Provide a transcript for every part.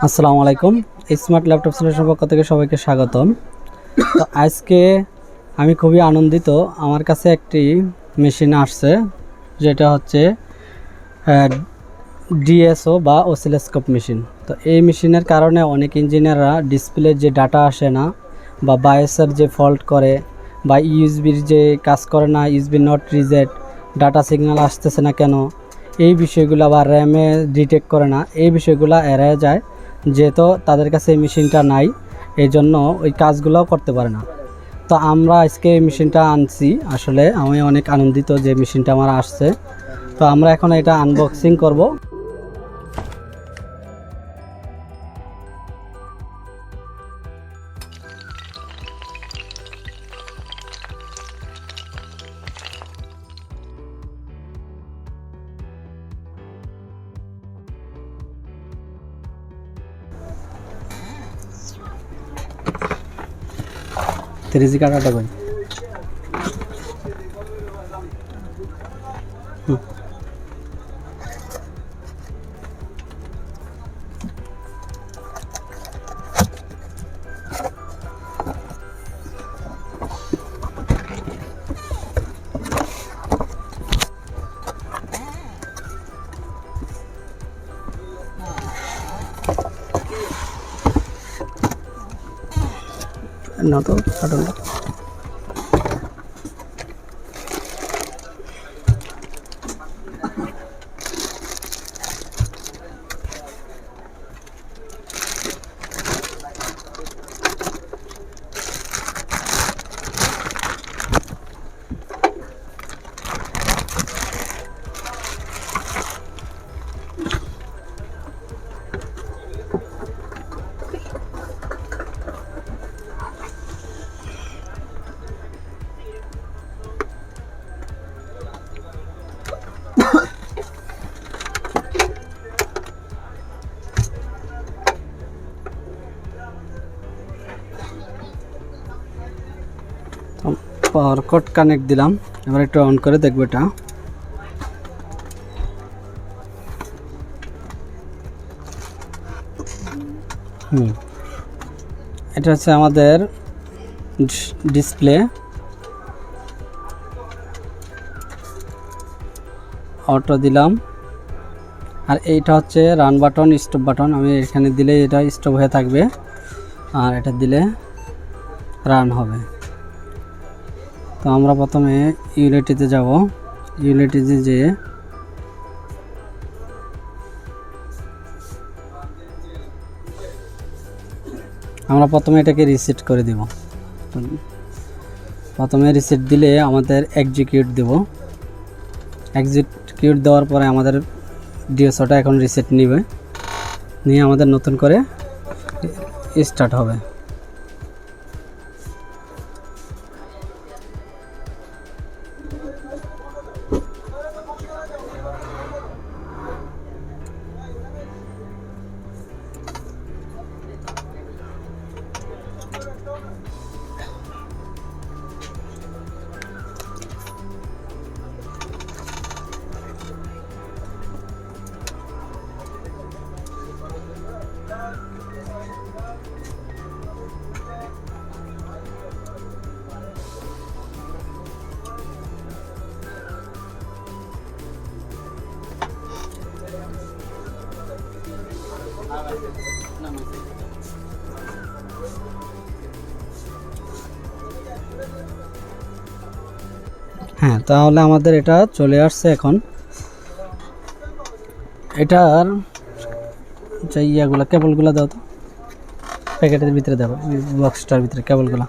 আসসালামু আলাইকুম। Smart laptop solution পক্ষ থেকে সবাইকে স্বাগতম। তো আজকে আমি খুবই আনন্দিত, আমার কাছে একটি মেশিন আসছে যেটা হচ্ছে ডিএসও বা অসিলোস্কোপ মেশিন। তো এই মেশিনের কারণে অনেক ইঞ্জিনিয়াররা ডিসপ্লের যে ডাটা আসে না বা বায়োসের যে ফল্ট করে বা ইউএসবির যে কাজ করে না, USB not reset, data signal আসতেছে না কেন, এই বিষয়গুলো বা র্যামে ডিটেক্ট করে না, এই বিষয়গুলো এড়িয়ে যায় যেহেতু তাদের কাছে এই মেশিনটা নাই, এই জন্য ওই কাজগুলোও করতে পারে না। তো আমরা আজকে এই মেশিনটা আনছি, আসলে আমি অনেক আনন্দিত যে মেশিনটা আমার আসছে। তো আমরা এখন এটা আনবক্সিং করব। থ্রিজি কাটাটা কই? না তো কাটানো। পাওয়ার কট কানেক্ট দিলাম, এবার একটু অন করে দেখবো এটা। এটা হচ্ছে আমাদের ডিসপ্লে, অটো দিলাম, আর এইটা হচ্ছে রান বাটন, স্টপ বাটন। আমি এখানে দিলে এটা স্টপ হয়ে থাকবে, আর এটা দিলে রান হবে। তো আমরা প্রথমে ইউনিটিতে যাব, ইউনিটিতে যেয়ে আমরা প্রথমে এটাকে রিসেট করে দেব। প্রথমে রিসেট দিলে আমাদের এক্সিকিউট দেব, এক্সিকিউট দেওয়ার পরে আমাদের ডিএসওটা এখন রিসেট নিবে, নিয়ে আমাদের নতুন করে স্টার্ট হবে। হ্যাঁ, তাহলে আমাদের এটা চলে আসছে। এখন এটার ইয়াগুলো, কেবলগুলো দাও তো, প্যাকেটের ভিতরে দাও, বক্সটার ভিতরে কেবলগুলো।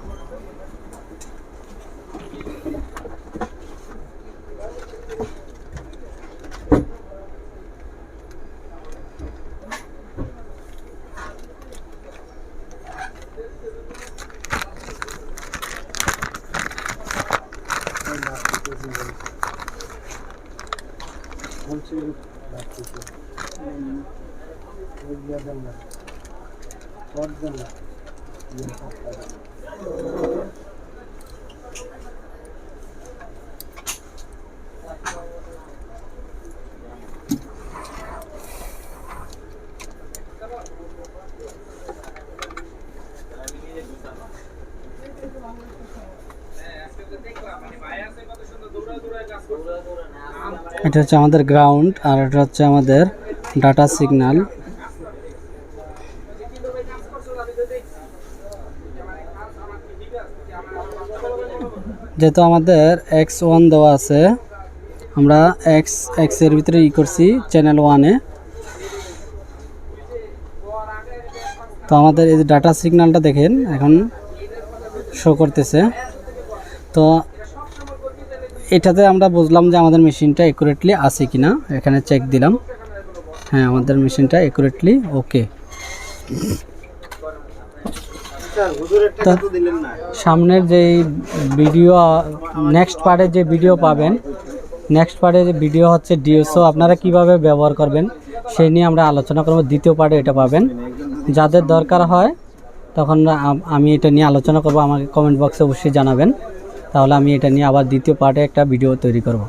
এটা হচ্ছে আমাদের গ্রাউন্ড আর এটা হচ্ছে আমাদের ডাটা সিগন্যাল। যেহেতু আমাদের x1 দেওয়া আছে, আমরা x এর ভিতরে করছি চ্যানেল 1-এ। তো আমাদের এই যে ডাটা সিগন্যালটা দেখেন এখন শো করতেছে। তো এটাতে আমরা বুঝলাম যে আমাদের মেশিনটা অ্যাকুরেটলি আছে কিনা। এখানে চেক দিলাম, হ্যাঁ আমাদের মেশিনটা অ্যাকুরেটলি ওকে। সামনের যে ভিডিও, নেক্সট পার্টে যে ভিডিও পাবেন, নেক্সট পার্টে যে ভিডিও হচ্ছে ডিএসও আপনারা কিভাবে ব্যবহার করবেন সেই নিয়ে আমরা আলোচনা করব। দ্বিতীয় পার্টে এটা পাবেন। যাদের দরকার হয় তখন আমি এটা নিয়ে আলোচনা করব, আমাকে কমেন্ট বক্সে অবশ্যই জানাবেন, তাহলে আমি এটা নিয়ে আবার দ্বিতীয় পার্টে একটা ভিডিও তৈরি করব।